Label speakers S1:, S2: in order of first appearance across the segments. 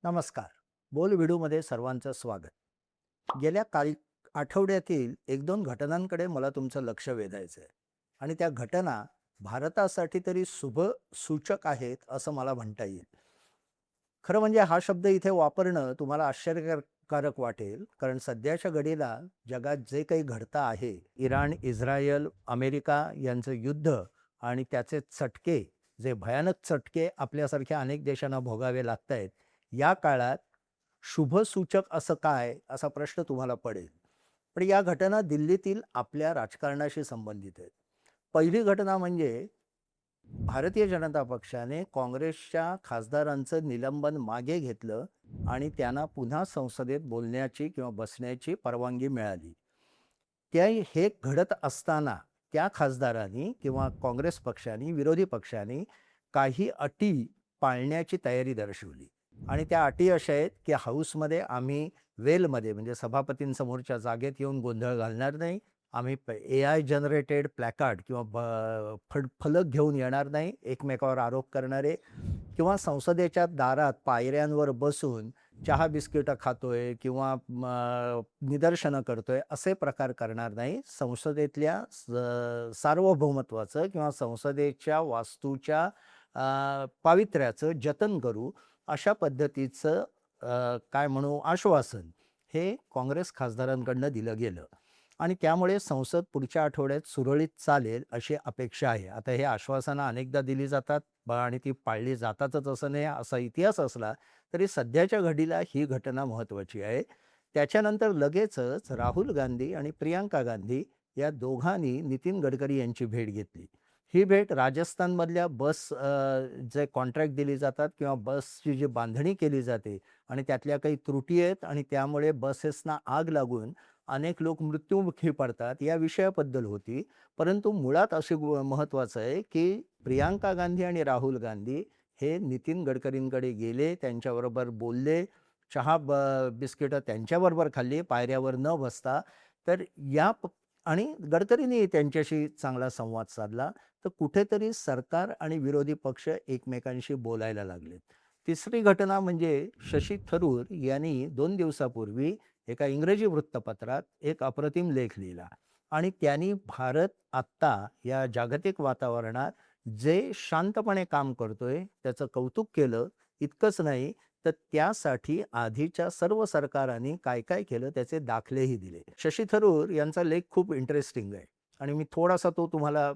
S1: नमस्कार. बोल व्हिडिओमध्ये सर्वांचं स्वागत. गेल्या काही आठवड्यातील एक दोन घटनांकडे मला तुमचं लक्ष वेधायचं आहे आणि त्या घटना भारतासाठी तरी शुभ सूचक आहेत असं मला म्हणता येईल. खरं म्हणजे हा शब्द इथे वापरणं तुम्हाला आश्चर्यकारक वाटेल, कारण सध्याच्या घडीला जगात जे काही घडतं आहे, इराण, इस्रायल, अमेरिका यांचं युद्ध आणि त्याचे चटके, जे भयानक चटके आपल्यासारख्या अनेक देशांना भोगावे लागतायत, या काळात शुभसूचक असं काय, असा प्रश्न तुम्हाला पडेल. पण या घटना दिल्लीतील आपल्या राजकारणाशी संबंधित आहेत. पहिली घटना म्हणजे भारतीय जनता पक्षाने काँग्रेसच्या खासदारांचं निलंबन मागे घेतलं आणि त्यांना पुन्हा संसदेत बोलण्याची किंवा बसण्याची परवानगी मिळाली. त्या हे घडत असताना त्या खासदारांनी किंवा काँग्रेस पक्षाने, विरोधी पक्षाने काही अटी पाळण्याची तयारी दर्शवली आणि त्या अटी अशा आहेत, की हाऊसमध्ये आम्ही वेलमध्ये म्हणजे सभापतींसमोरच्या जागेत येऊन गोंधळ घालणार नाही. आम्ही एआय जनरेटेड प्लॅकार्ड किंवा फलक घेऊन येणार नाही, एकमेकावर आरोप करणारे, किंवा संसदेच्या दारात पायऱ्यांवर बसून चहा बिस्किटं खातोय किंवा निदर्शनं करतोय असे प्रकार करणार नाही. संसदेतल्या सार्वभौमत्वाचं किंवा संसदेच्या वास्तूच्या पावित्र्याचं जतन करू, अशा पद्धतीचं काय म्हणू आश्वासन हे काँग्रेस खासदारांकडनं दिलं गेलं आणि त्यामुळे संसद पुढच्या आठवड्यात सुरळीत चालेल अशी अपेक्षा आहे. आता हे आश्वासनं अनेकदा दिली जातात आणि ती पाळली जातातच असं नाही, असा इतिहास असला तरी सध्याच्या घडीला ही घटना महत्त्वाची आहे. त्याच्यानंतर लगेचच राहुल गांधी आणि प्रियांका गांधी या दोघांनी नितीन गडकरी यांची भेट घेतली. ही भेट राजस्थानमधल्या जे कॉन्ट्रॅक्ट दिली जातात किंवा बसची जी बांधणी केली जाते आणि त्यातल्या काही त्रुटी आहेत आणि त्यामुळे बसेसना आग लागून अनेक लोक मृत्युमुखी पडतात, या विषयाबद्दल होती. परंतु मुळात असे महत्त्वाचं आहे, की प्रियांका गांधी आणि राहुल गांधी हे नितीन गडकरींकडे गेले, त्यांच्याबरोबर बोलले, चहा बिस्किटं त्यांच्याबरोबर खाल्ली, पायऱ्यावर न बसता. तर या आणि गडकरींनी त्यांच्याशी चांगला संवाद साधला. तर कुठेतरी सरकार आणि विरोधी पक्ष एकमेकांशी बोलायला लागलेत. तिसरी घटना म्हणजे शशी थरूर यांनी 2 दिवसापूर्वी एका इंग्रजी वृत्तपत्रात एक अप्रतिम लेख लिहिला आणि त्यांनी भारत आत्ता या जागतिक वातावरणात जे शांतपणे काम करतोय त्याचं कौतुक केलं. इतकंच नाही, तर त्यासाठी आधीच्या सर्व सरकारांनी काय काय केलं त्याचे दाखलेही दिले. शशी थरूर यांचा लेख खूप इंटरेस्टिंग आहे आणि मी थोडासा तो तुम्हाला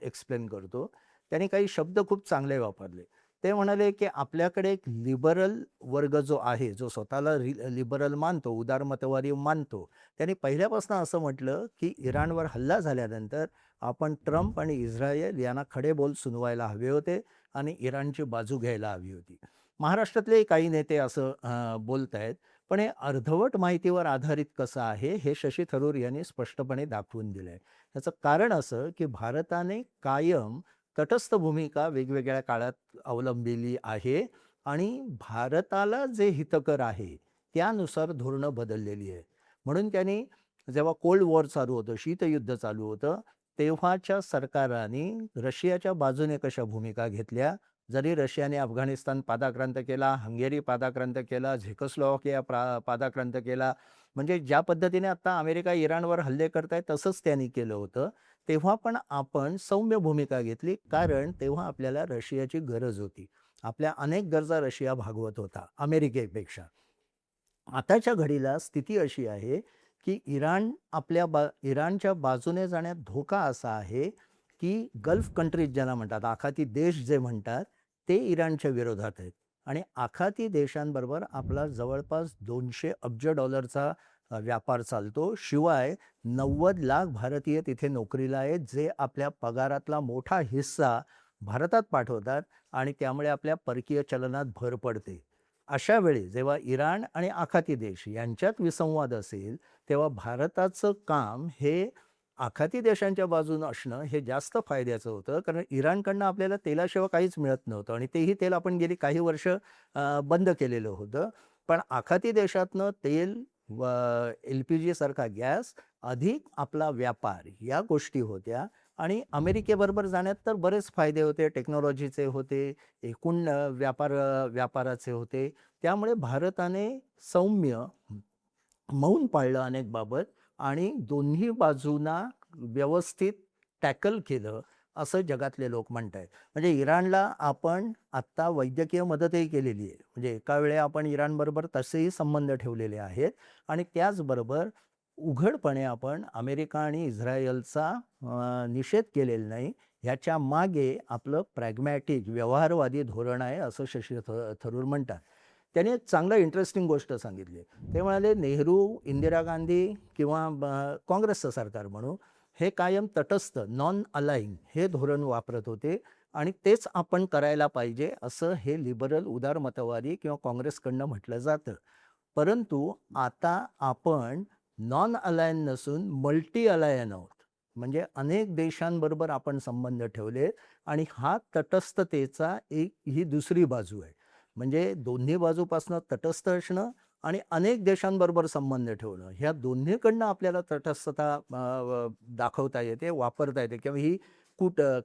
S1: एक्सप्लेन करतो. त्यांनी काही शब्द खूप चांगले वापरले. ते म्हणाले, की आपल्याकडे एक लिबरल वर्ग जो आहे, जो स्वतःला लिबरल मानतो, उदारमतवादी मानतो, त्यांनी पहिल्यापासून असं म्हटलं, की इराणवर हल्ला झाल्यानंतर आपण ट्रम्प आणि इस्रायल यांना खडे बोल सुनवायला हवे होते आणि इराणची बाजू घ्यायला हवी होती. महाराष्ट्रातले काही नेते असं बोलतायत. पण हे अर्धवट माहितीवर आधारित कसं आहे, हे शशी थरूर यांनी स्पष्टपणे दाखवून दिलंय. याचं कारण असं, की भारताने कायम तटस्थ भूमिका वेगवेगळ्या काळात अवलंबिली आहे आणि भारताला जे हितकर आहे, त्यानुसार धोरणं बदललेली आहे. म्हणून त्यांनी जेव्हा कोल्ड वॉर चालू होतं, शीतयुद्ध चालू होतं, तेव्हाच्या सरकारांनी रशियाच्या बाजूने कशा भूमिका घेतल्या. जरी रशियाने अफगाणिस्तान पादाक्रांत केला, हंगेरी पादाक्रांत केला, झेकोस्लोवाकिया पादाक्रांत केला. म्हणजे ज्या पद्धतीने आता अमेरिका इराणवर हल्ले करताय तसंच त्यांनी केलं होतं. तेव्हा पण आपण सौम्य भूमिका घेतली, कारण तेव्हा आपल्याला रशियाची गरज होती. आपल्या अनेक गरजा रशिया भागवत होता अमेरिकेपेक्षा. आताच्या घडीला स्थिती अशी आहे, की इराणच्या बाजूने जाण्यात धोका असा आहे, की गल्फ कंट्रीज ज्याला म्हणतात, आखाती देश जे म्हणतात, ते इराणच्या विरोधात आहेत आणि आखाती देशांबरोबर आपला जवळपास $200 अब्ज व्यापार चालतो. शिवाय 90 लाख भारतीय तिथे नोकरीला आहेत, जे आपल्या पगारातला मोठा हिस्सा भारतात पाठवतात आणि त्यामुळे आपल्या परकीय चलनात भर पडते. अशा वेळी जेव्हा इराण आणि आखाती देश यांच्यात विसंवाद असेल, तेव्हा भारताचं काम हे आखाती देशांच्या बाजूनं असणं हे जास्त फायद्याचं होतं. कारण इराणकडनं आपल्याला तेलाशिवाय काहीच मिळत नव्हतं आणि तेही तेल आपण गेली काही वर्ष बंद केलेलं होतं. पण आखाती देशातनं तेल व LPG सारखा गॅस, अधिक आपला व्यापार, या गोष्टी होत्या आणि अमेरिकेबरोबर जाण्यात तर बरेच फायदे होते, टेक्नॉलॉजीचे होते, एकूण व्यापाराचे होते. त्यामुळे भारताने सौम्य मौन पाळलं अनेक बाबत आणि दोन्ही बाजूंना व्यवस्थित टॅकल केलं, असं जगातले लोक म्हणतायत. म्हणजे इराणला आपण आत्ता वैद्यकीय मदतही केलेली आहे. म्हणजे एका वेळी आपण इराणबरोबर तसेही संबंध ठेवलेले आहेत आणि त्याचबरोबर उघडपणे आपण अमेरिका आणि इस्रायलचा निषेध केलेला नाही. ह्याच्या मागे आपलं प्रॅग्मॅटिक, व्यवहारवादी धोरण आहे, असं शशी थरूर म्हणतात. त्याने एक चांगलं इंटरेस्टिंग गोष्ट सांगितली. ते म्हणाले, नेहरू, इंदिरा गांधी किंवा काँग्रेसचं सरकार म्हणू, हे कायम तटस्थ, नॉन अलाइंग हे धोरण वापरत होते आणि तेच आपण करायला पाहिजे, असं हे लिबरल, उदारमतवादी किंवा काँग्रेसकडनं म्हटलं जातं. परंतु आता आपण नॉन अलायन नसून मल्टी अलायन आहोत. म्हणजे अनेक देशांबरोबर आपण संबंध ठेवले आणि हा तटस्थतेचा ही दुसरी बाजू आहे. म्हणजे दोन्ही बाजूपासनं तटस्थ असणं आणि अनेक देशांबरोबर संबंध ठेवणं, ह्या दोन्हीकडनं आपल्याला तटस्थता दाखवता येते, वापरता येते किंवा ही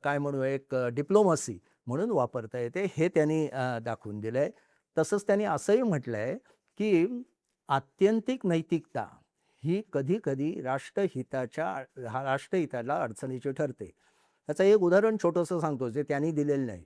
S1: काय म्हणू, एक डिप्लोमसी म्हणून वापरता येते, हे त्यांनी दाखवून दिलं आहे. तसंच त्यांनी असंही म्हटलं आहे, की आत्यंतिक नैतिकता ही कधी-कधी राष्ट्रहिताला अडचणीची ठरते. त्याचं एक उदाहरण छोटंसं सांगतो, जे त्यांनी दिलेलं नाही.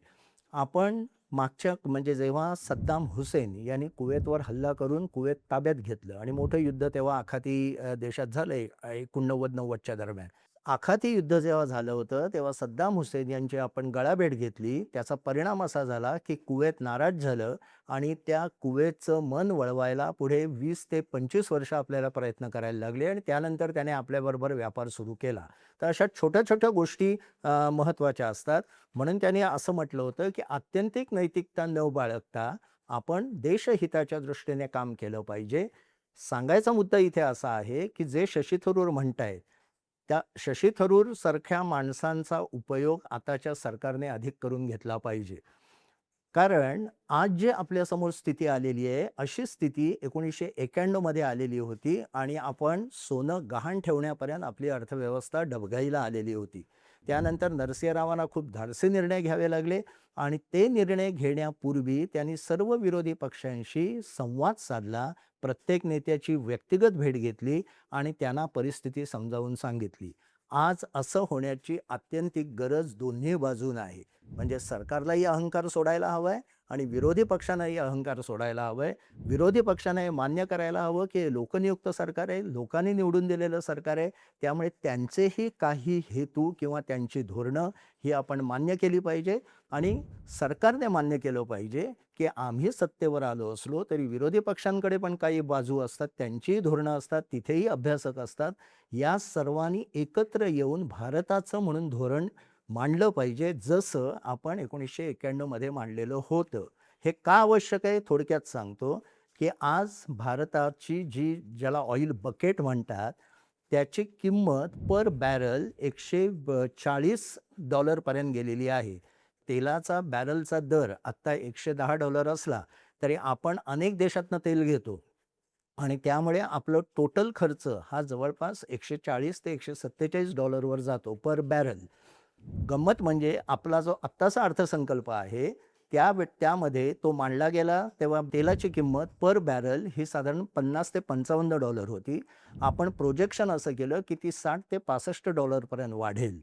S1: आपण म्हणजे जेव्हा सद्दाम हुसेन यांनी कुवेतवर हल्ला करून कुवेत ताब्यात घेतलं आणि मोठं युद्ध तेव्हा आखाती देशात झालं 89-90च्या दरम्यान. आखाती युद्ध जेव्हा झालं होतं, तेव्हा सद्दाम हुसेन यांची आपण गळाभेट घेतली. त्याचा परिणाम असा झाला, की कुवेत नाराज झालं आणि त्या कुवेतचं मन वळवायला पुढे 20 ते 25 वर्ष आपल्याला प्रयत्न करायला लागले आणि त्यानंतर त्याने आपल्याबरोबर व्यापार सुरू केला. तर अशा छोट्या-छोट्या गोष्टी महत्त्वाच्या असतात. म्हणून त्यांनी असं म्हटलं होतं, की आत्यंतिक नैतिकता न बाळगता आपण देशहिताच्या दृष्टीने काम केलं पाहिजे. सांगायचा मुद्दा इथे असा आहे, की जे शशी थरूर म्हणतायत, त्या शशी थरूर सारख्या माणसांचा उपयोग आताच्या सरकारने अधिक करून घेतला पाहिजे. कारण आज जे आपल्यासमोर स्थिती आलेली आहे, अशी स्थिती 1991 मध्ये आलेली होती आणि आपण सोनं गहाण ठेवण्यापर्यंत आपली अर्थव्यवस्था डबघाईला आलेली होती. त्यानंतर नरसिंह रावांना खूप धाडसी निर्णय घ्यावे लागले आणि ते निर्णय घेण्यापूर्वी त्यांनी सर्व विरोधी पक्षांशी संवाद साधला, प्रत्येक नेत्याची व्यक्तिगत भेट घेतली आणि त्यांना परिस्थिती समजावून सांगितली. आज असं होण्याची आत्यंतिक गरज दोन्ही बाजून आहे. म्हणजे सरकारलाही अहंकार सोडायला हवाय आणि विरोधी पक्षांनाही अहंकार सोडायला हवाय. विरोधी पक्षांना हे मान्य करायला हवं, की लोकनियुक्त सरकार आहे, लोकांनी निवडून दिलेलं सरकार आहे. त्यामुळे त्यांचेही काही हेतू किंवा त्यांची धोरणं ही आपण मान्य केली पाहिजे आणि सरकारने मान्य केलं पाहिजे, की आम्ही सत्तेवर आलो असलो तरी विरोधी पक्षांकडे पण काही बाजू असतात, त्यांचीही धोरणं असतात, तिथेही अभ्यासक असतात. या सर्वांनी एकत्र येऊन भारताचं म्हणून धोरण मांडलं पाहिजे, जसं आपण 1991 मध्ये मांडलेलं होतं. हे का आवश्यक आहे थोडक्यात सांगतो, की आज भारताची ज्याला ऑइल बकेट म्हणतात, त्याची किंमत पर बॅरल $140 पर्यंत गेलेली आहे. तेलाचा बॅरलचा दर आत्ता $110 असला तरी आपण अनेक देशातनं तेल घेतो आणि त्यामुळे आपलं टोटल खर्च हा जवळपास $140 ते $147 वर जातो पर बॅरल. गंमत म्हणजे आपला जो आत्ताचा अर्थसंकल्प आहे, त्यामध्ये तो मांडला गेला तेव्हा तेलाची किंमत पर बॅरल ही साधारण $50 ते $55 होती. आपण प्रोजेक्शन असं केलं, की ती $60 ते $65 पर्यंत वाढेल.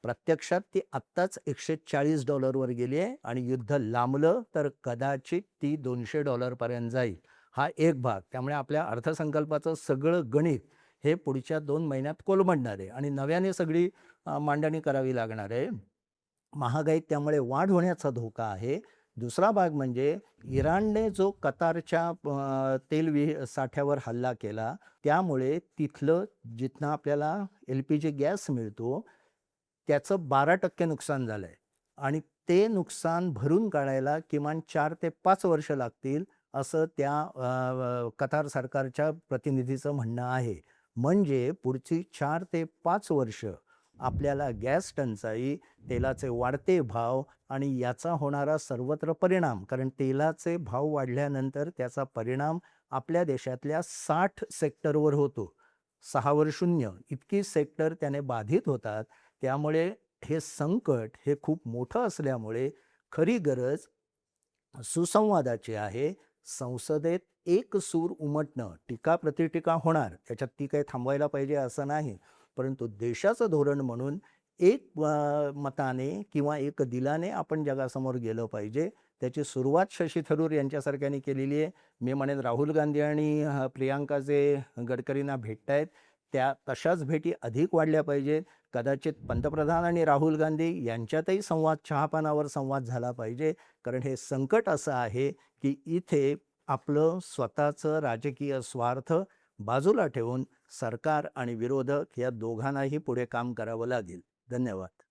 S1: प्रत्यक्षात ती आत्ताच $140 वर गेली आहे आणि युद्ध लांबलं तर कदाचित ती $200 पर्यंत जाईल. हा एक भाग. त्यामुळे आपल्या अर्थसंकल्पाचं सगळं गणित हे पुढच्या 2 महिन्यात कोलमडणार आहे आणि नव्याने सगळी मांडणी करावी लागणार आहे. महागाईत त्यामुळे वाढ होण्याचा धोका आहे. दुसरा भाग म्हणजे इराणने जो कतारच्या साठ्यावर हल्ला केला, त्यामुळे तिथलं जिथनं आपल्याला LPG गॅस मिळतो, त्याचं 12% नुकसान झालं आहे आणि ते नुकसान भरून काढायला किमान 4 ते 5 वर्ष लागतील, असं त्या कतार सरकारच्या प्रतिनिधीचं म्हणणं आहे. म्हणजे पुढची 4 ते 5 वर्ष आपल्याला गॅस टंचाई, तेलाचे वाढते भाव आणि याचा होणारा सर्वत्र परिणाम, कारण तेलाचे भाव वाढल्यानंतर त्याचा परिणाम आपल्या देशातल्या 60 सेक्टरवर होतो. 6 वर 0 इतकी सेक्टर त्याने बाधित होतात. त्यामुळे हे संकट हे खूप मोठं असल्यामुळे खरी गरज सुसंवादाची आहे. संसदेत एक सूर उमटणं, टीका प्रतिटीका होणार, त्याच्यात ती काही थांबवायला पाहिजे असं नाही. परंतु देशाचं धोरण म्हणून एक मताने किंवा एक दिलाने आपण जगासमोर गेलं पाहिजे. त्याची सुरुवात शशी थरूर यांच्यासारख्यांनी केलेली आहे. मी म्हणेन राहुल गांधी आणि प्रियांका जे गडकरींना भेटतायत, त्या तशाच भेटी अधिक वाढल्या पाहिजेत. कदाचित पंतप्रधान आणि राहुल गांधी यांच्यातही संवाद, चहापानावर संवाद झाला पाहिजे. कारण हे संकट असं आहे की इथे आपलं स्वतःचं राजकीय स्वार्थ बाजूला ठेवून सरकार आणि विरोधक या दोघांनाही पुढे काम करावं लागेल. धन्यवाद.